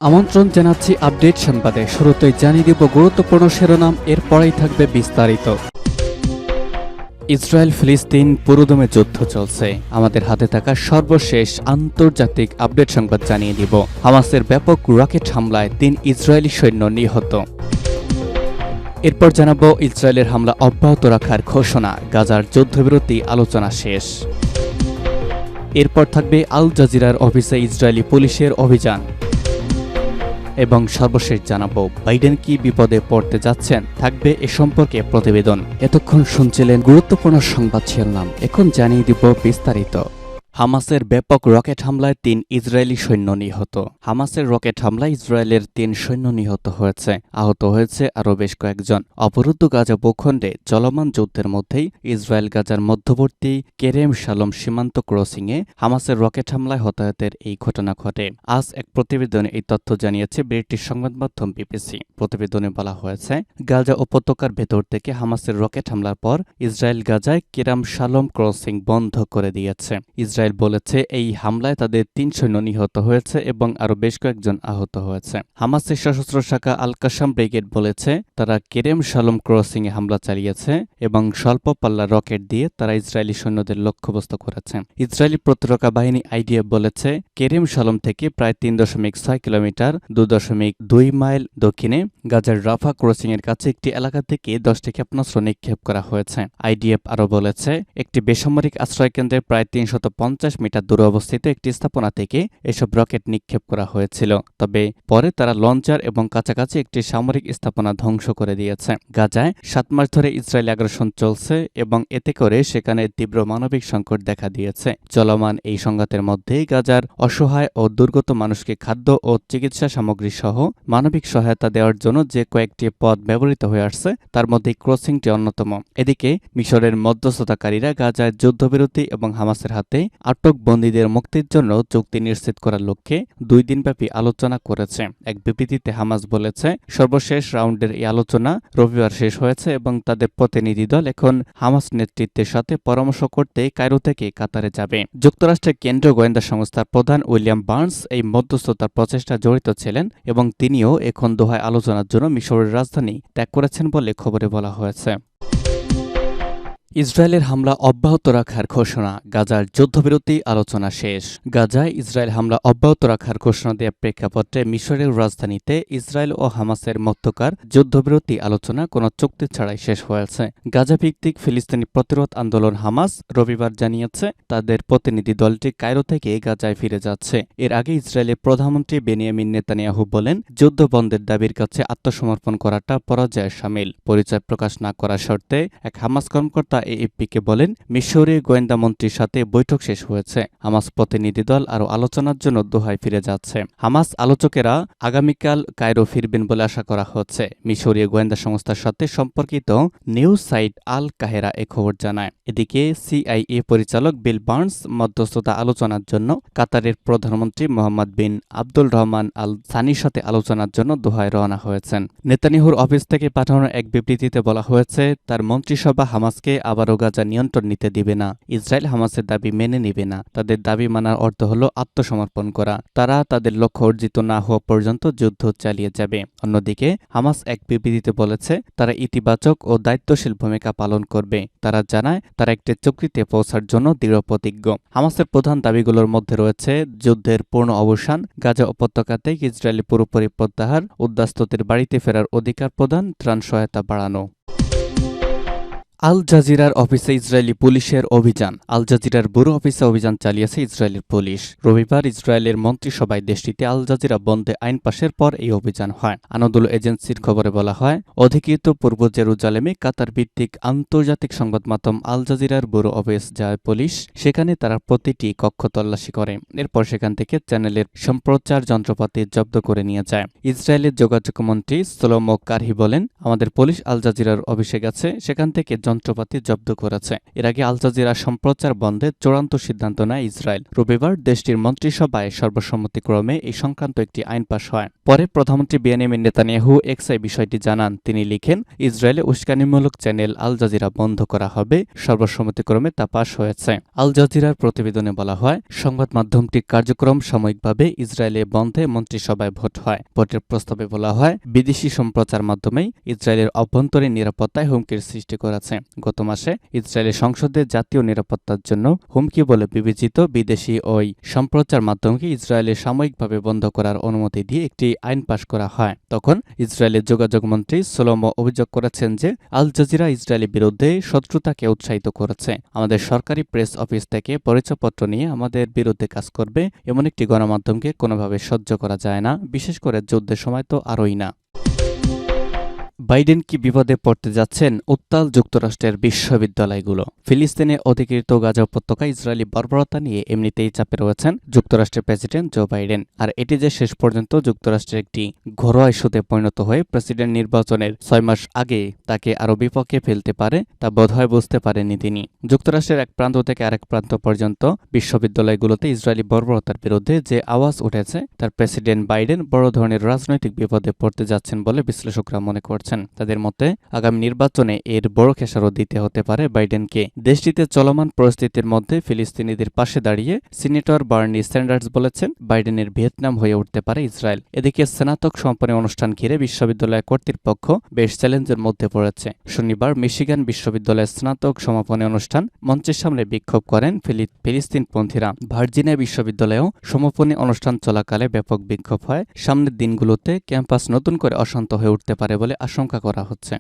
আমন্ত্রণ জানাচ্ছি আপডেট সংবাদে। শুরুতেই জানিয়ে দিব গুরুত্বপূর্ণ শিরোনাম, এরপরেই থাকবে বিস্তারিত। ইসরায়েল ফিলিস্তিন পুরোদমে যুদ্ধ চলছে। আমাদের হাতে থাকা সর্বশেষ আন্তর্জাতিক আপডেট সংবাদ জানিয়ে দিব। হামাসের ব্যাপক রকেট হামলায় 3 ইসরায়েলি সৈন্য নিহত। এরপর জানাবো ইসরায়েলের হামলা অব্যাহত রাখার ঘোষণা, গাজার যুদ্ধবিরতি আলোচনা শেষ। এরপর থাকবে আল জাজিরার অফিসে ইসরায়েলি পুলিশের অভিযান এবং সর্বশেষ জানাবো বাইডেন কি বিপদে পড়তে যাচ্ছেন, থাকবে এ সম্পর্কে প্রতিবেদন। এতক্ষণ শুনছিলেন গুরুত্বপূর্ণ সংবাদ শিরোনাম, এখন জানিয়ে দিব বিস্তারিত। হামাসের ব্যাপক রকেট হামলায় 3 ইসরায়েলি সৈন্য নিহত। হামাসের রকেট হামলায় ইসরায়েলের 3 সৈন্য নিহত হয়েছে, আহত হয়েছে আরও বেশ কয়েকজন। অবরুদ্ধ গাজা ভূখণ্ডে চলমান যুদ্ধের মধ্যেই ইসরায়েল গাজার মধ্যবর্তী কেরেম শালম সীমান্ত ক্রসিংয়ে হামাসের রকেট হামলায় হতাহতের এই ঘটনা ঘটে। আজ এক প্রতিবেদনে এই তথ্য জানিয়েছে ব্রিটিশ সংবাদ মাধ্যম বিবিসি। প্রতিবেদনে বলা হয়েছে, গাজা উপত্যকার ভেতর থেকে হামাসের রকেট হামলার পর ইসরায়েল গাজায় কেরাম শালম ক্রসিং বন্ধ করে দিয়েছে। ইসরায়েল বলেছে এই হামলায় তাদের 3 সৈন্য নিহত হয়েছে এবং আরও বেশ কয়েকজন আহত হয়েছে। হামাসের সশস্ত্র শাখা আল কাসাম ব্রিগেড বলেছে তারা কেরেম শালম ক্রসিংয়ে হামলা চালিয়েছে এবং স্বল্প পাল্লার রকেট দিয়ে তারা ইসরায়েলি সৈন্যদের লক্ষ্যবস্তু করেছে। ইসরায়েলি প্রতিরক্ষা বাহিনী আইডিএফ বলেছে কেরেম শালম থেকে প্রায় 3.6 কিলোমিটার 2.2 মাইল দক্ষিণে গাজার রাফা ক্রসিংয়ের কাছে একটি এলাকা থেকে 10টি ক্ষেপণাস্ত্র নিক্ষেপ করা হয়েছে। আইডিএফ আরও বলেছে একটি বেসামরিক আশ্রয়কেন্দ্রের প্রায় 350 মিটার দূরে অবস্থিত একটি স্থাপনা থেকে এসব রকেট নিক্ষেপ করা হয়েছিল, তবে পরে তারা লঞ্চার এবং কাছাকাছি একটি সামরিক স্থাপনা ধ্বংস করে দিয়েছে। গাজায় 7 মাস ধরে ইসরায়েলি আগ্রাসন চলছে এবং এতে করে সেখানে তীব্র মানবিক সংকট দেখা দিয়েছে। চলমান এই সংঘাতের মধ্যেই গাজার অসহায় ও দুর্গত মানুষকে খাদ্য ও চিকিৎসা সামগ্রী সহ মানবিক সহায়তা দেওয়ার জন্য যে কয়েকটি পথ ব্যবহৃত হয়ে আসছে তার মধ্যে ক্রসিংটি অন্যতম। এদিকে মিশরের মধ্যস্থতাকারীরা গাজায় যুদ্ধবিরতি এবং হামাসের হাতে আটক বন্দীদের মুক্তির জন্য চুক্তি নিশ্চিত করার লক্ষ্যে 2 দিনব্যাপী আলোচনা করেছে। এক বিবৃতিতে হামাস বলেছে সর্বশেষ রাউন্ডের এই আলোচনা রবিবার শেষ হয়েছে এবং তাদের প্রতিনিধি দল এখন হামাস নেতৃত্বের সাথে পরামর্শ করতে কায়রো থেকে কাতারে যাবে। যুক্তরাষ্ট্রের কেন্দ্রীয় গোয়েন্দা সংস্থার প্রধান উইলিয়াম বার্নস এই মধ্যস্থতার প্রচেষ্টা জড়িত ছিলেন এবং তিনিও এখন দোহায় আলোচনার জন্য মিশরের রাজধানী ত্যাগ করেছেন বলে খবরে বলা হয়েছে। ইসরায়েলের হামলা অব্যাহত রাখার ঘোষণা, গাজার যুদ্ধবিরতি আলোচনা শেষ। গাজায় ইসরায়েল হামলা অব্যাহত রাখার ঘোষণা দেওয়ার প্রেক্ষাপটে মিশরের রাজধানীতে ইসরায়েল ও হামাসের মধ্যকার যুদ্ধবিরতি আলোচনা কোনো চুক্তি ছাড়াই শেষ হয়েছে। গাজা ভিত্তিক ফিলিস্তিনি প্রতিরোধ আন্দোলন হামাস রবিবার জানিয়েছে তাদের প্রতিনিধি দলটি কায়রো থেকে গাজায় ফিরে যাচ্ছে। এর আগে ইসরায়েলের প্রধানমন্ত্রী বেনিয়ামিন নেতানিয়াহু বলেন যুদ্ধ বন্ধের দাবির কাছে আত্মসমর্পণ করাটা পরাজয়ের শামিল। পরিচয় প্রকাশ না করার শর্তে এক হামাস কর্মকর্তা এএফপিকে বলেন মিশরে গোয়েন্দা মন্ত্রীর সাথে বৈঠক শেষ হয়েছে। হামাস প্রতিনিধি দল আরও আলোচনার জন্য দোহায় ফিরে যাচ্ছে। হামাস আলোচকেরা আগামীকাল কায়রো ফিরবেন বলে আশা করা হচ্ছে। মিশরীয় গোয়েন্দা সংস্থার সাথে সম্পর্কিত নিউজ সাইট আল কাহেরা এ খবর জানায়। এদিকে সিআইএ পরিচালক বিল বার্নস মধ্যস্থতা আলোচনার জন্য কাতারের প্রধানমন্ত্রী মোহাম্মদ বিন আব্দুল রহমান আল সানির সাথে আলোচনার জন্য দোহায় রওনা হয়েছেন। নেতানিয়াহুর অফিস থেকে পাঠানো এক বিবৃতিতে বলা হয়েছে তার মন্ত্রিসভা হামাসকে আবারও গাজা নিয়ন্ত্রণ নিতে দিবে না। ইসরায়েল হামাসের দাবি মেনে নিবে না। তাদের দাবি মানার অর্থ হল আত্মসমর্পণ করা। তারা তাদের লক্ষ্য অর্জিত না হওয়া পর্যন্ত যুদ্ধ চালিয়ে যাবে। অন্যদিকে হামাস এক বিবৃতিতে বলেছে তারা ইতিবাচক ও দায়িত্বশীল ভূমিকা পালন করবে। তারা জানায় তারা একটি চুক্তিতে পৌঁছার জন্য দৃঢ় প্রতিজ্ঞ। হামাসের প্রধান দাবিগুলোর মধ্যে রয়েছে যুদ্ধের পূর্ণ অবসান, গাজা উপত্যকা থেকে ইসরায়েলি পুরোপুরি প্রত্যাহার, উদ্বাস্তুদের বাড়িতে ফেরার অধিকার প্রদান, ত্রাণ সহায়তা বাড়ানো। আল জাজিরার অফিসে ইসরায়েলি পুলিশের অভিযান। আল জাজিরার ব্যুরো অফিসে অভিযান চালিয়েছে ইসরায়েলের পুলিশ। রবিবার ইসরায়েলের মন্ত্রিসভায় দেশটিতে আল জাজিরা বন্ধে আইন পাশের পর এই অভিযান হয়। আনাদোলু এজেন্সির খবরে বলা হয় অধিকৃত পূর্ব জেরুজালেমে কাতার ভিত্তিক আন্তর্জাতিক সংবাদ মাধ্যম আল জাজিরার ব্যুরো অফিস যায় পুলিশ। সেখানে তারা প্রতিটি কক্ষ তল্লাশি করে। এরপর সেখান থেকে চ্যানেলের সম্প্রচার যন্ত্রপাতি জব্দ করে নিয়ে যায়। ইসরায়েলের যোগাযোগ মন্ত্রী সোলোমো কারহি বলেন আমাদের পুলিশ আল জাজিরার অফিসে গেছে, সেখান থেকে যন্ত্রপাতি জব্দ করেছে। এর আগে আল জাজিরা সম্প্রচার বন্ধে চূড়ান্ত সিদ্ধান্ত নেয় ইসরায়েল। রবিবার দেশটির মন্ত্রিসভায় সর্বসম্মতিক্রমে এই সংক্রান্ত একটি আইন পাস হয়। পরে প্রধানমন্ত্রী বেনিয়ামিন নেতানিয়াহু এক্সে বিষয়টি জানান। তিনি লিখেন, ইসরায়েলে উস্কানিমূলক চ্যানেল আল জাজিরা বন্ধ করা হবে। সর্বসম্মতিক্রমে তা পাশ হয়েছে। আল জাজিরার প্রতিবেদনে বলা হয়, সংবাদ মাধ্যমটির কার্যক্রম সাময়িকভাবে ইসরায়েলে বন্ধে মন্ত্রিসভায় ভোট হয়। ভোটের প্রস্তাবে বলা হয়, বিদেশি সম্প্রচার মাধ্যমেই ইসরায়েলের অভ্যন্তরীণ নিরাপত্তায় হুমকির সৃষ্টি করেছে। গত মাসে ইসরায়েলের সংসদে জাতীয় নিরাপত্তার জন্য হুমকি বলে বিবেচিত বিদেশি ওই সম্প্রচার মাধ্যমকে ইসরায়েলে সাময়িকভাবে বন্ধ করার অনুমতি দিয়ে একটি আইন পাশ করা হয়। তখন ইসরায়েলের যোগাযোগ মন্ত্রী সোলোমো অভিযোগ করেছেন যে আল জাজিরা ইসরায়েলের বিরুদ্ধে শত্রুতাকে উৎসাহিত করেছে। আমাদের সরকারি প্রেস অফিস থেকে পরিচয়পত্র নিয়ে আমাদের বিরুদ্ধে কাজ করবে এমন একটি গণমাধ্যমকে কোনোভাবে সহ্য করা যায় না, বিশেষ করে যুদ্ধের সময় তো আরোই না। বাইডেন কি বিপদে পড়তে যাচ্ছেন? উত্তাল যুক্তরাষ্ট্রের বিশ্ববিদ্যালয়গুলো। ফিলিস্তিনে অধিকৃত গাজা উপত্যকা ইসরায়েলি বর্বরতা নিয়ে এমনিতেই চাপে রয়েছেন যুক্তরাষ্ট্রের প্রেসিডেন্ট জো বাইডেন। আর এটি যে শেষ পর্যন্ত যুক্তরাষ্ট্রের একটি ঘরোয়া ইস্যুতে পরিণত হয়ে প্রেসিডেন্ট নির্বাচনের 6 মাস আগে তাকে আরও বিপক্ষে ফেলতে পারে তা বোধহয় বুঝতে পারেননি তিনি। যুক্তরাষ্ট্রের এক প্রান্ত থেকে আরেক প্রান্ত পর্যন্ত বিশ্ববিদ্যালয়গুলোতে ইসরায়েলি বর্বরতার বিরুদ্ধে যে আওয়াজ উঠেছে তার প্রেসিডেন্ট বাইডেন বড় ধরনের রাজনৈতিক বিপদে পড়তে যাচ্ছেন বলে বিশ্লেষকরা মনে করছেন। তাদের মতে আগামী নির্বাচনে এর বড় খেসারত দিতে হতে পারে বাইডেনকে। দেশটিতে চলমান পরিস্থিতির মধ্যে ফিলিস্তিনিদের পাশে দাঁড়িয়ে সিনেটর বার্নি স্যান্ডার্স বলেছেন, বাইডেনের ভিয়েতনাম হয়ে উঠতে পারে ইসরায়েল। এদিকে স্নাতক সমাপনী অনুষ্ঠান ঘিরে বিশ্ববিদ্যালয় কর্তৃপক্ষ বেশ চ্যালেঞ্জের মধ্যে পড়েছে। শনিবার মিশিগান বিশ্ববিদ্যালয়ের স্নাতক সমাপনী অনুষ্ঠান মঞ্চের সামনে বিক্ষোভ করেন ফিলিস্তিনপন্থীরা। ভার্জিনিয়া বিশ্ববিদ্যালয়েও সমাপনী অনুষ্ঠান চলাকালে ব্যাপক বিক্ষোভ হয়। সামনের দিনগুলোতে ক্যাম্পাস নতুন করে অশান্ত হয়ে উঠতে পারে বলে আশঙ্কা করা হচ্ছে।